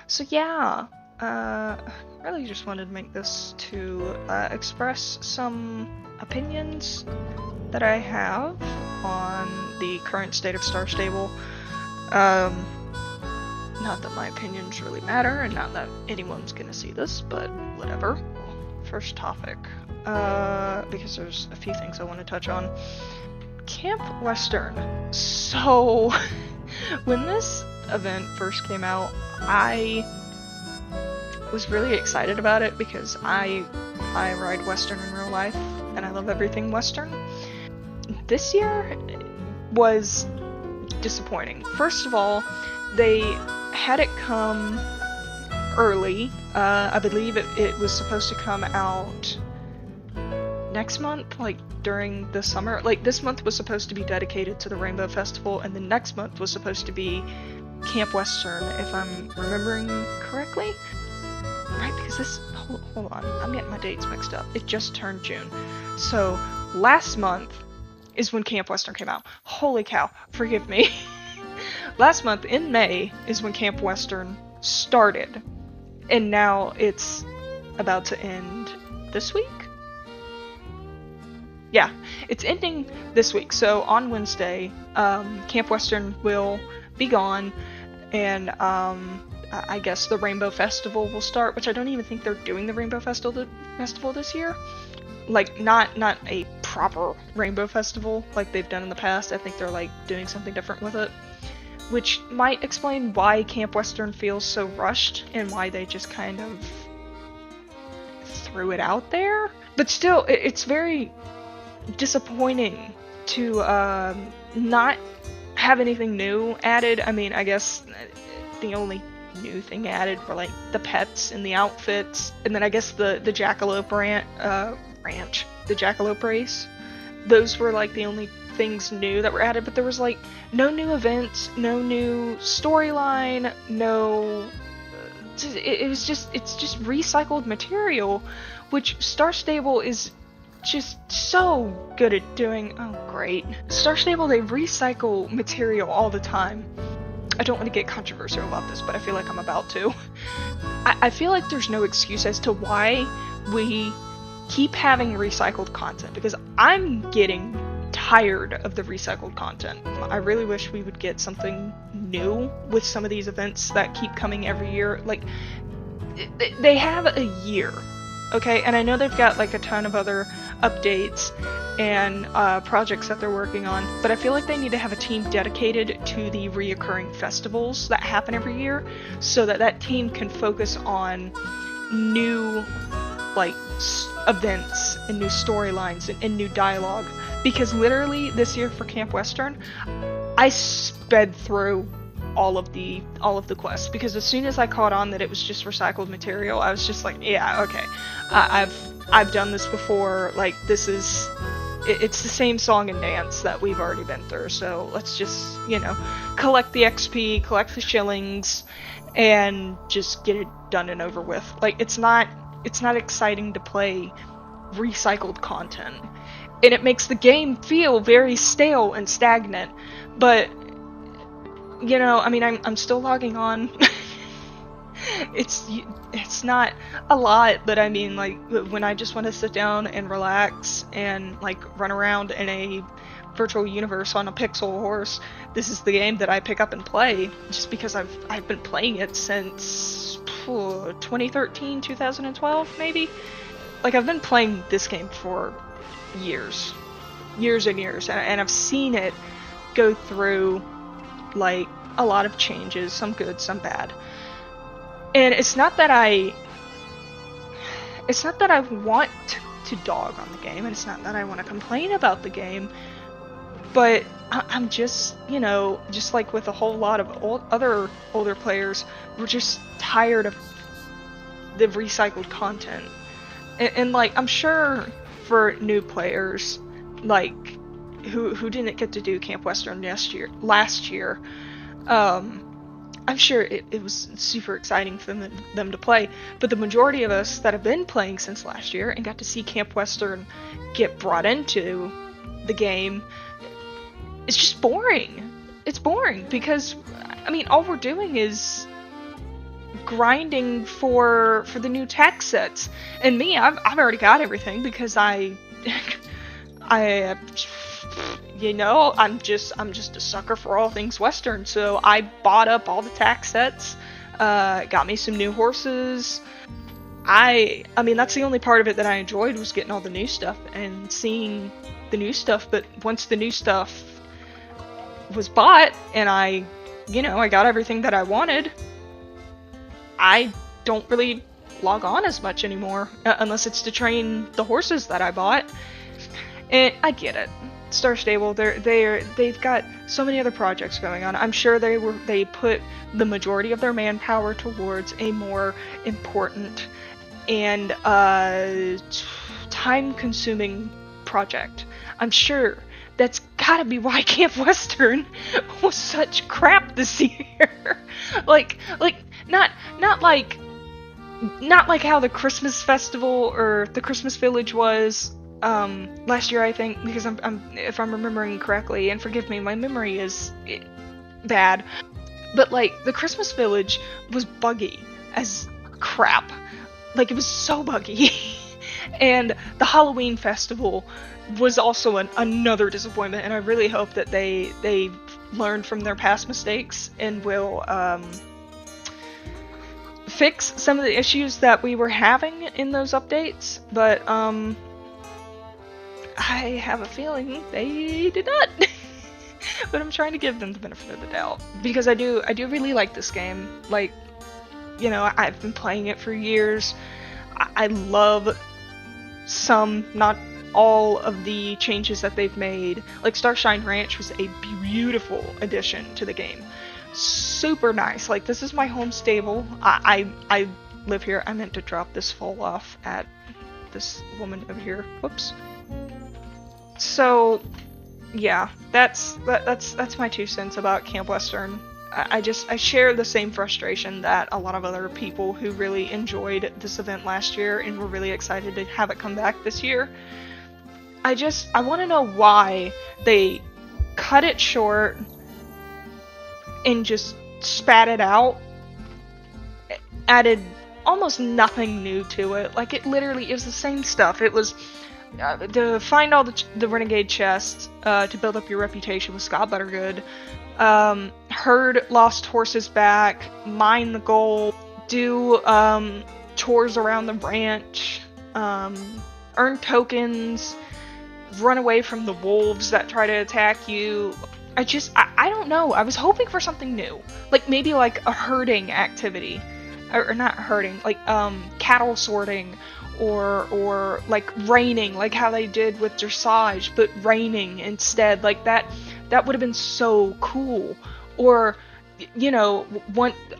So yeah, really just wanted to make this to express some opinions that I have on the current state of Star Stable. Not that my opinions really matter, and not that anyone's gonna see this, but whatever. First topic, because there's a few things I want to touch on. Camp Western. So, when this event first came out, I was really excited about it because I ride Western in real life, and I love everything Western. This year was disappointing. First of all, they had it come early. I believe it was supposed to come out next month, like during the summer. Like, this month was supposed to be dedicated to the Rainbow Festival, and the next month was supposed to be Camp Western, if I'm remembering correctly. Right, because this... Hold on, I'm getting my dates mixed up. It just turned June. So, last month is when Camp Western came out. Holy cow, forgive me. Last month, in May, is when Camp Western started. And now it's about to end this week? Yeah, it's ending this week. So on Wednesday, Camp Western will be gone, and I guess the Rainbow Festival will start, which I don't even think they're doing the Rainbow Festival this year. Like, not a proper Rainbow Festival like they've done in the past. I think they're, like, doing something different with it. Which might explain why Camp Western feels so rushed, and why they just kind of threw it out there. But still, it's very disappointing to not have anything new added. I mean, I guess the only new thing added were, like, the pets and the outfits, and then I guess the Jackalope ranch, the Jackalope race. Those were, like, the only things new that were added, but there was, like, no new events, no new storyline, no... it's just recycled material, which Star Stable is just so good at doing. Oh, great. Star Stable, they recycle material all the time. I don't want to get controversial about this, but I feel like I'm about to. I feel like there's no excuse as to why we keep having recycled content, because I'm getting tired of the recycled content. I really wish we would get something new with some of these events that keep coming every year. Like, they have a year, okay? And I know they've got, like, a ton of other updates and projects that they're working on, but I feel like they need to have a team dedicated to the reoccurring festivals that happen every year, so that that team can focus on new, like, events and new storylines and new dialogue. Because literally this year for Camp Western, I sped through all of the quests, because as soon as I caught on that it was just recycled material, I was just like, yeah, okay, I've done this before. Like, it's the same song and dance that we've already been through, so let's just, you know, collect the XP, collect the shillings, and just get it done and over with. Like, it's not exciting to play recycled content, and it makes the game feel very stale and stagnant. But, you know, I mean, I'm still logging on. It's not a lot, but I mean, like, when I just want to sit down and relax and, like, run around in a virtual universe on a pixel horse, this is the game that I pick up and play, just because I've been playing it since 2013, 2012, maybe? Like, I've been playing this game for years and years, and I've seen it go through, like, a lot of changes, some good, some bad. And it's not that I want to dog on the game, and it's not that I want to complain about the game, but I'm just, you know, just like with a whole lot of other older players, we're just tired of the recycled content. And like, I'm sure for new players, like, who didn't get to do Camp Western last year, I'm sure it was super exciting for them to play, but the majority of us that have been playing since last year and got to see Camp Western get brought into the game, it's just boring. It's boring because, I mean, all we're doing is grinding for the new tech sets. And me, I've already got everything because you know, I'm just a sucker for all things Western. So I bought up all the tack sets, got me some new horses. I mean, that's the only part of it that I enjoyed, was getting all the new stuff and seeing the new stuff. But once the new stuff was bought and I got everything that I wanted, I don't really log on as much anymore, unless it's to train the horses that I bought. And I get it. Star Stable, they've got so many other projects going on. I'm sure they put the majority of their manpower towards a more important and time-consuming project. I'm sure that's gotta be why Camp Western was such crap this year. like not like how the Christmas festival or the Christmas village was last year, I think, because if I'm remembering correctly, and forgive me, my memory is bad, but like the Christmas village was buggy as crap. Like, it was so buggy. And the Halloween festival was also another disappointment, and I really hope that they learned from their past mistakes and will fix some of the issues that we were having in those updates. But I have a feeling they did not. But I'm trying to give them the benefit of the doubt, because I do really like this game. Like, you know, I've been playing it for years. I love some, not all, of the changes that they've made. Like, Starshine Ranch was a beautiful addition to the game. Super nice. Like, this is my home stable. I live here. I meant to drop this fall off at this woman over here. Whoops. So, yeah, that's my 2 cents about Camp Western. I share the same frustration that a lot of other people who really enjoyed this event last year and were really excited to have it come back this year. I want to know why they cut it short and just spat it out, added almost nothing new to it. Like, it literally is the same stuff. It was to find all the renegade chests, to build up your reputation with Scott Buttergood, herd lost horses back, mine the gold, do chores around the ranch, earn tokens, run away from the wolves that try to attack you. I don't know. I was hoping for something new. Like, maybe like a herding activity. Or not herding, like cattle sorting, or like reining, like how they did with dressage, but reining instead. Like, that would have been so cool. Or, you know,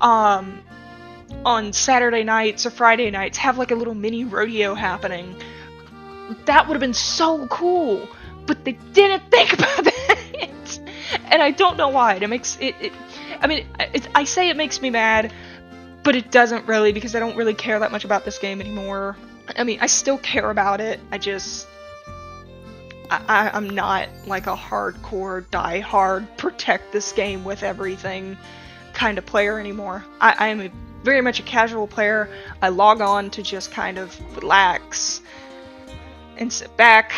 on Saturday nights or Friday nights, have like a little mini rodeo happening. That would have been so cool, but they didn't think about that. And I don't know why. It makes it I mean, I say it makes me mad, but it doesn't really, because I don't really care that much about this game anymore. I mean, I still care about it. I'm not like a hardcore, die-hard, protect this game with everything kind of player anymore. I am very much a casual player. I log on to just kind of relax and sit back.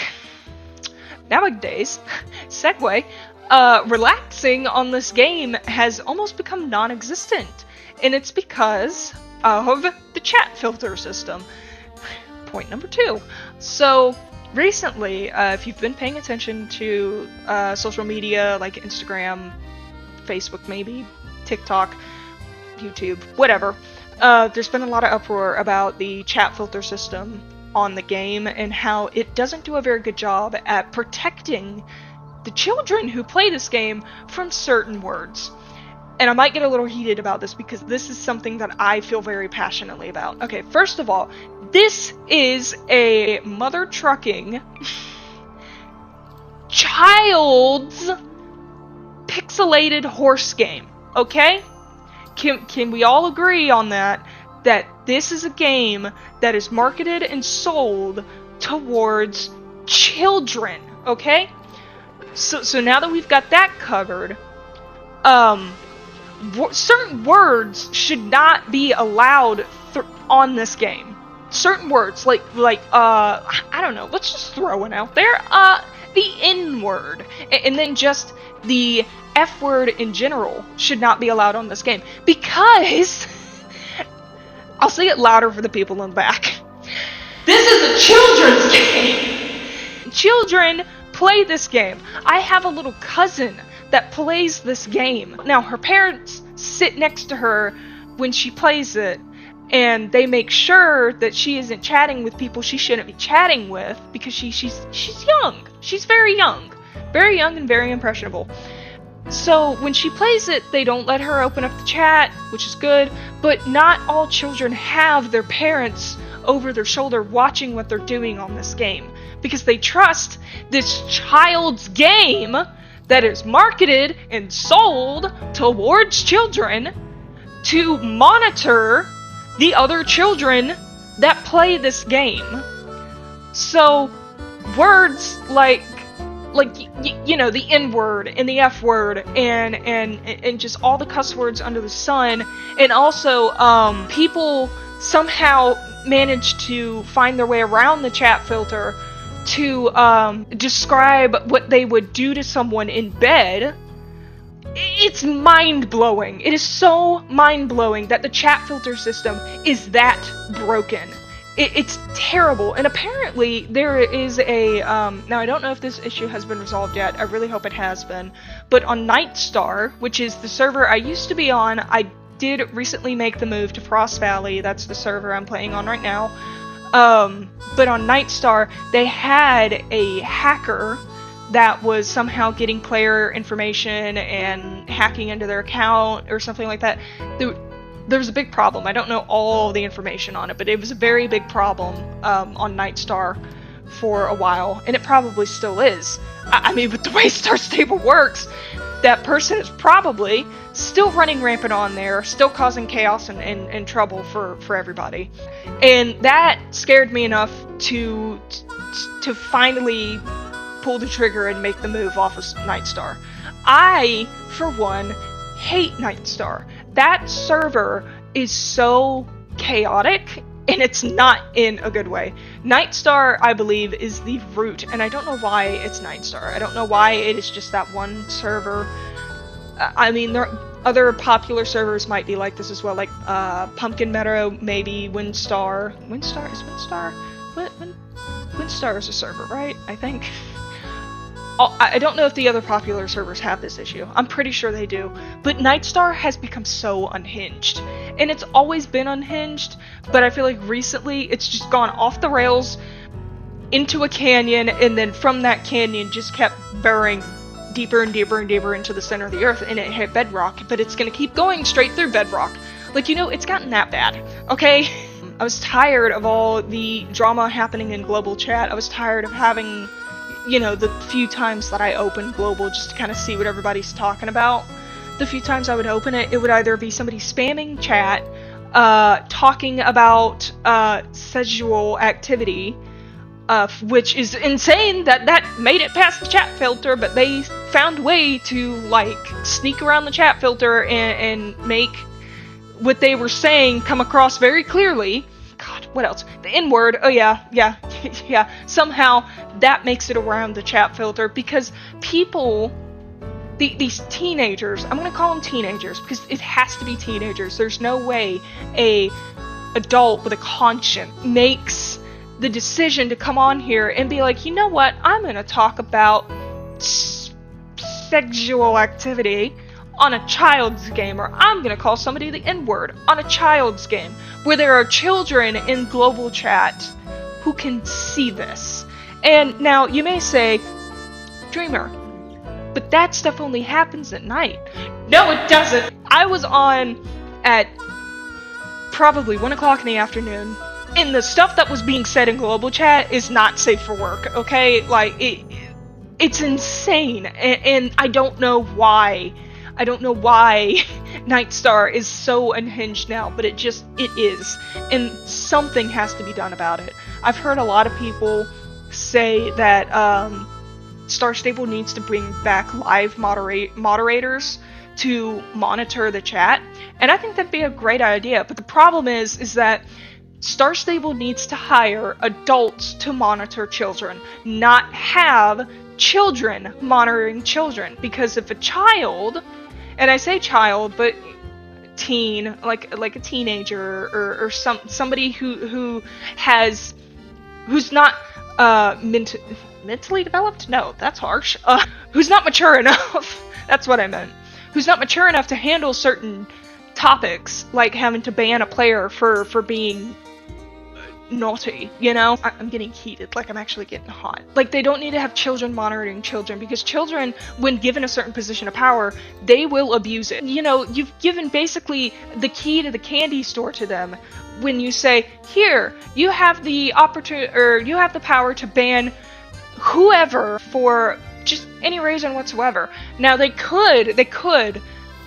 Nowadays, segue, relaxing on this game has almost become non-existent. And it's because of the chat filter system. Point number 2. So, recently, if you've been paying attention to social media like Instagram, Facebook maybe, TikTok, YouTube, whatever, there's been a lot of uproar about the chat filter system on the game and how it doesn't do a very good job at protecting the children who play this game from certain words. And I might get a little heated about this because this is something that I feel very passionately about. Okay, first of all, this is a mother trucking child's pixelated horse game, okay? Can we all agree on that? That this is a game that is marketed and sold towards children, okay? So now that we've got that covered, certain words should not be allowed on this game. Certain words, like I don't know, let's just throw one out there, the N-word, and then just the F-word in general should not be allowed on this game, because, I'll say it louder for the people in the back, this is a children's game! Children play this game. I have a little cousin that plays this game. Now, her parents sit next to her when she plays it, and they make sure that she isn't chatting with people she shouldn't be chatting with, because she's young. She's very young and very impressionable. So when she plays it, they don't let her open up the chat, which is good, but not all children have their parents over their shoulder watching what they're doing on this game, because they trust this child's game that is marketed and sold towards children to monitor the other children that play this game. So words like you know, the N-word and the F-word and just all the cuss words under the sun, and also people somehow manage to find their way around the chat filter to describe what they would do to someone in bed. It's mind-blowing. It is so mind-blowing that the chat filter system is that broken. It's terrible. And apparently there is a now I don't know if this issue has been resolved yet. I really hope it has been. But on Nightstar, which is the server I used to be on, I did recently make the move to Frost Valley. That's the server I'm playing on right now. But on Nightstar, they had a hacker that was somehow getting player information and hacking into their account or something like that. There was a big problem. I don't know all the information on it, but it was a very big problem on Nightstar for a while, and it probably still is. I mean, with the way Star Stable works, that person is probably still running rampant on there, still causing chaos and trouble for everybody. And that scared me enough to finally pull the trigger and make the move off of Nightstar. I, for one, hate Nightstar. That server is so chaotic, and it's not in a good way. Nightstar, I believe, is the root, and I don't know why it's Nightstar. I don't know why it is just that one server. I mean, there other popular servers might be like this as well, like Pumpkin Meadow, maybe Windstar. Windstar is Windstar? Windstar is a server, right? I think. I don't know if the other popular servers have this issue. I'm pretty sure they do. But Nightstar has become so unhinged. And it's always been unhinged, but I feel like recently it's just gone off the rails into a canyon, and then from that canyon just kept burrowing deeper and deeper and deeper into the center of the earth, and it hit bedrock, but it's gonna keep going straight through bedrock. Like, you know, it's gotten that bad, okay? I was tired of all the drama happening in global chat. I was tired of having, you know, the few times that I opened global just to kind of see what everybody's talking about. The few times I would open it, it would either be somebody spamming chat, talking about sexual activity, which is insane that made it past the chat filter, but they found a way to, like, sneak around the chat filter and make what they were saying come across very clearly. God, what else? The N-word. Oh yeah. Somehow that makes it around the chat filter because people, these teenagers, I'm gonna call them teenagers because it has to be teenagers. There's no way a adult with a conscience makes the decision to come on here and be like, you know what? I'm gonna talk about sexual activity on a child's game, or I'm gonna call somebody the N-word on a child's game, where there are children in global chat who can see this. And now you may say, Dreamer, but that stuff only happens at night. No, it doesn't. I was on at probably 1 o'clock in the afternoon, and the stuff that was being said in global chat is not safe for work, okay? Like, it's insane, and I don't know why. I don't know why Nightstar is so unhinged now, but it is. And something has to be done about it. I've heard a lot of people say that Star Stable needs to bring back live moderators to monitor the chat, and I think that'd be a great idea. But the problem is that Star Stable needs to hire adults to monitor children, not have children monitoring children. Because if a child, and I say child, but teen, like a teenager or somebody who's not mentally developed? No, that's harsh. Who's not mature enough. That's what I meant. Who's not mature enough to handle certain topics, like having to ban a player for being naughty, you know? I'm getting heated, like I'm actually getting hot. Like, they don't need to have children monitoring children, because children, when given a certain position of power, they will abuse it. You know, you've given basically the key to the candy store to them when you say, here, you have the opportunity, or you have the power to ban whoever for just any reason whatsoever. Now, they could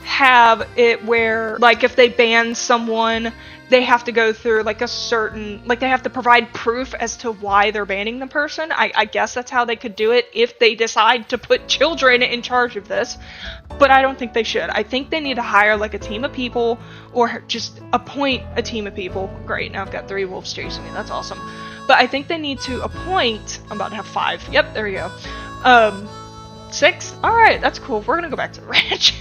have it where, like, if they ban someone, they have to go through like a certain, like, they have to provide proof as to why they're banning the person. I guess that's how they could do it if they decide to put children in charge of this, but I don't think they should. I think they need to hire like a team of people, or just appoint a team of people. Great, now I've got 3 wolves chasing me, that's awesome. But I think they need to appoint, I'm about to have 5, yep, there we go. 6? Alright, that's cool, we're gonna go back to the ranch.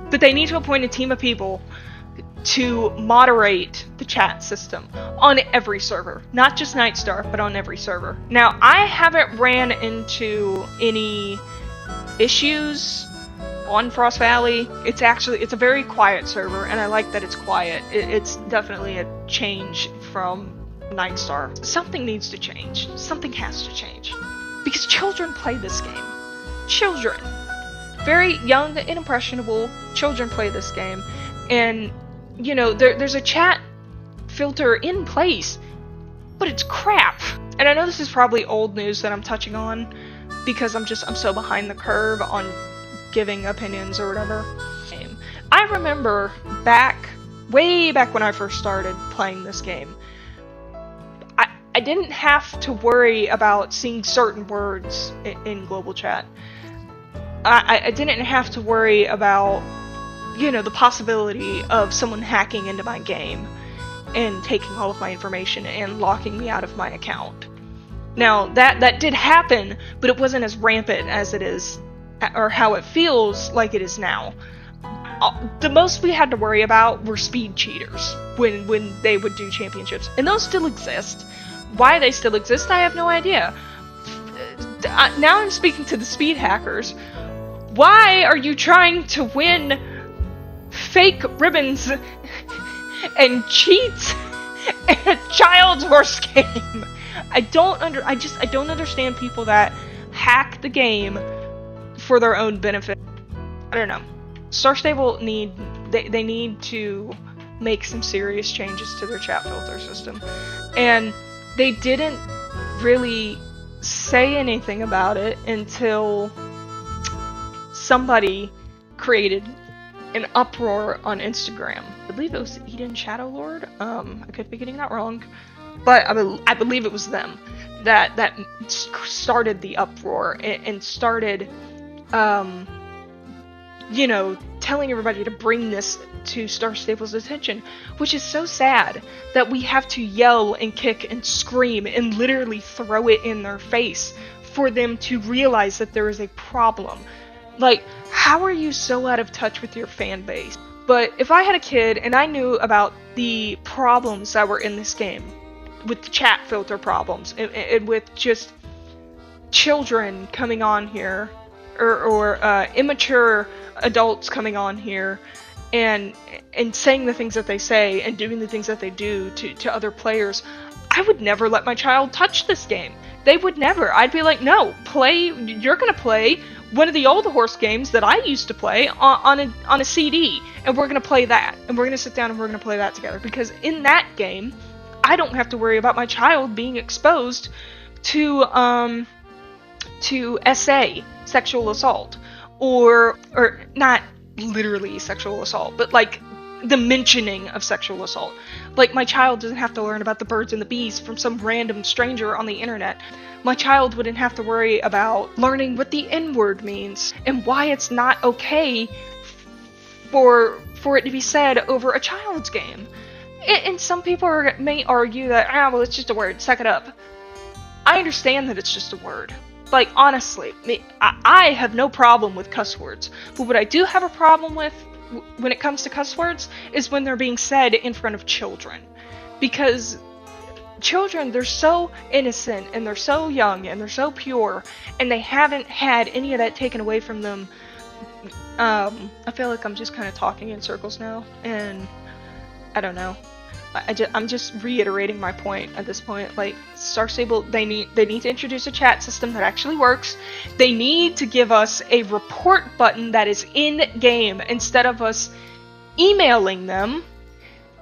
But they need to appoint a team of people to moderate the chat system on every server. Not just Nightstar, but on every server. Now, I haven't ran into any issues on Frost Valley. It's a very quiet server, and I like that it's quiet. It's definitely a change from Nightstar. Something needs to change. Something has to change. Because children play this game. Children. Very young and impressionable children play this game, and you know, there's a chat filter in place, but it's crap. And I know this is probably old news that I'm touching on, because I'm so behind the curve on giving opinions or whatever. I remember way back when I first started playing this game, I didn't have to worry about seeing certain words in global chat. I didn't have to worry about, you know, the possibility of someone hacking into my game and taking all of my information and locking me out of my account. Now, that did happen, but it wasn't as rampant as it is, or how it feels like it is now. The most we had to worry about were speed cheaters when they would do championships, and those still exist. Why they still exist, I have no idea. Now I'm speaking to the speed hackers. Why are you trying to win fake ribbons and cheats in a child's horse game? I don't understand people that hack the game for their own benefit. I don't know. Star Stable they need to make some serious changes to their chat filter system, and they didn't really say anything about it until somebody created an uproar on Instagram. I believe it was Eden Shadowlord. I could be getting that wrong, but I believe it was them that started the uproar and started, you know, telling everybody to bring this to Star Stable's attention, which is so sad that we have to yell and kick and scream and literally throw it in their face for them to realize that there is a problem. Like, how are you so out of touch with your fan base? But if I had a kid and I knew about the problems that were in this game, with the chat filter problems, and with just children coming on here, or immature adults coming on here, and saying the things that they say, and doing the things that they do to other players, I would never let my child touch this game. They would never. I'd be like, no, you're gonna play one of the old horse games that I used to play on a CD, and we're gonna play that, and we're gonna sit down and we're gonna play that together, because in that game, I don't have to worry about my child being exposed to SA, sexual assault, or not literally sexual assault, but like the mentioning of sexual assault. Like, my child doesn't have to learn about the birds and the bees from some random stranger on the internet. My child wouldn't have to worry about learning what the N-word means and why it's not okay for it to be said over a child's game. And some people may argue that, well, it's just a word, suck it up. I understand that it's just a word. Like, honestly, I have no problem with cuss words. But what I do have a problem with when it comes to cuss words is when they're being said in front of children. Because children, they're so innocent, and they're so young, and they're so pure, and they haven't had any of that taken away from them. I feel like I'm just kind of talking in circles now, and I don't know. I'm just reiterating my point at this point. Like, Star Stable, they need to introduce a chat system that actually works. They need to give us a report button that is in-game instead of us emailing them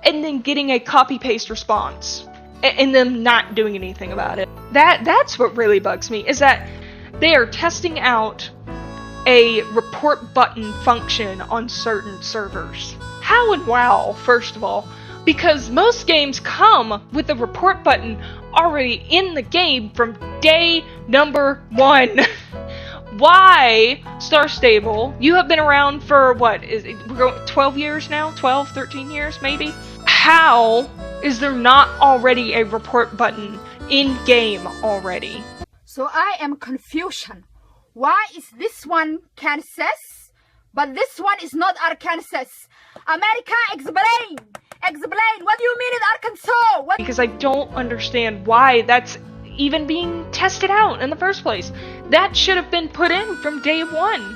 and then getting a copy-paste response and them not doing anything about it. That's what really bugs me, is that they are testing out a report button function on certain servers. How and WoW, first of all, because most games come with a report button already in the game from day number 1. Why, Star Stable, you have been around for what, we're going 12 years now? 12, 13 years maybe? How is there not already a report button in-game already? So I am confusion. Why is this one Kansas, but this one is not Arkansas? America, explain! Explain! What do you mean in Arkansas? Because I don't understand why that's even being tested out in the first place. That should have been put in from day 1.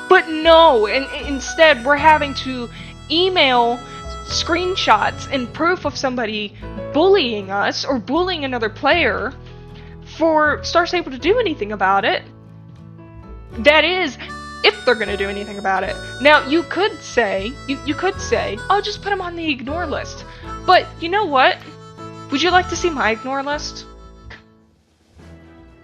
But no, and instead we're having to email screenshots and proof of somebody bullying us or bullying another player for Star Stable to do anything about it. That is, if they're gonna do anything about it. Now, you could say, oh, just put them on the ignore list. But, you know what? Would you like to see my ignore list?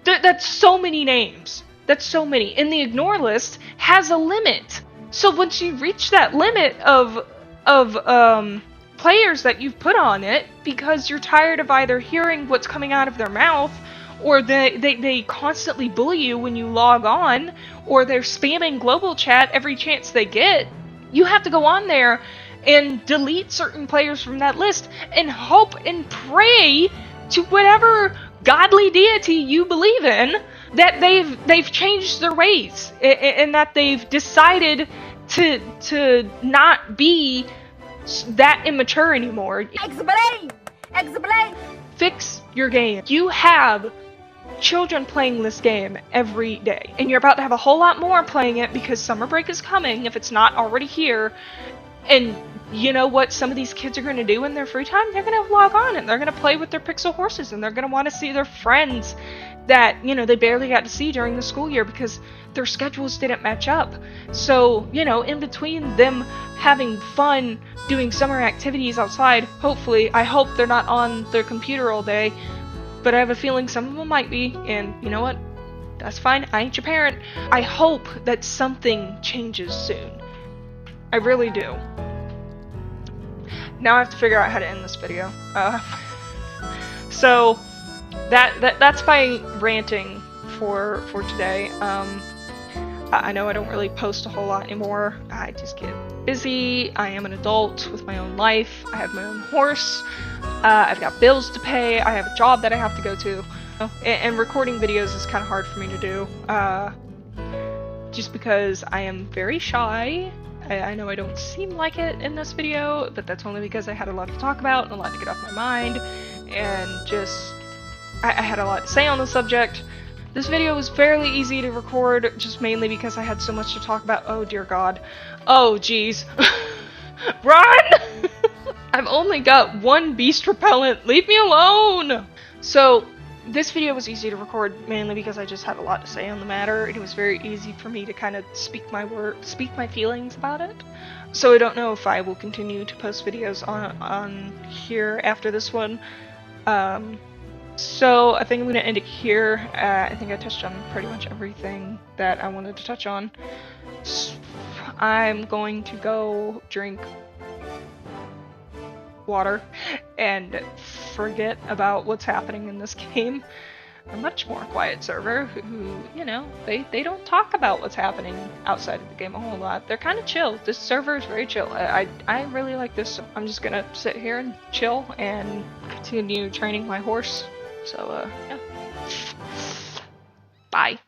That's so many names. That's so many. And the ignore list has a limit. So once you reach that limit of players that you've put on it, because you're tired of either hearing what's coming out of their mouth, or they constantly bully you when you log on, or they're spamming global chat every chance they get, you have to go on there and delete certain players from that list and hope and pray to whatever godly deity you believe in that they've changed their ways and that they've decided to not be that immature anymore. Explain! Explain! Fix your game. You have children playing this game every day, and you're about to have a whole lot more playing it because summer break is coming, if it's not already here. And you know what some of these kids are going to do in their free time? They're going to log on and they're going to play with their pixel horses, and they're going to want to see their friends that, you know, they barely got to see during the school year because their schedules didn't match up. So, you know, in between them having fun doing summer activities outside, hopefully, I hope they're not on their computer all day, but I have a feeling some of them might be, and you know what? That's fine, I ain't your parent. I hope that something changes soon. I really do. Now I have to figure out how to end this video. So that's my ranting for today. I know I don't really post a whole lot anymore. I just get busy. I am an adult with my own life. I have my own horse. I've got bills to pay. I have a job that I have to go to. And recording videos is kind of hard for me to do. Just because I am very shy. I know I don't seem like it in this video, but that's only because I had a lot to talk about and a lot to get off my mind, and just I had a lot to say on the subject. This video was fairly easy to record, just mainly because I had so much to talk about. Oh dear god. Oh jeez. Run! I've only got one beast repellent. Leave me alone! So, this video was easy to record mainly because I just had a lot to say on the matter, and it was very easy for me to kind of speak my feelings about it. So I don't know if I will continue to post videos on here after this one. So I think I'm going to end it here. I think I touched on pretty much everything that I wanted to touch on. I'm going to go drink water and forget about what's happening in this game. a much more quiet server who, you know, they don't talk about what's happening outside of the game a whole lot. They're kind of chill. This server is very chill. I really like this. I'm just gonna sit here and chill and continue training my horse. So, yeah. Bye.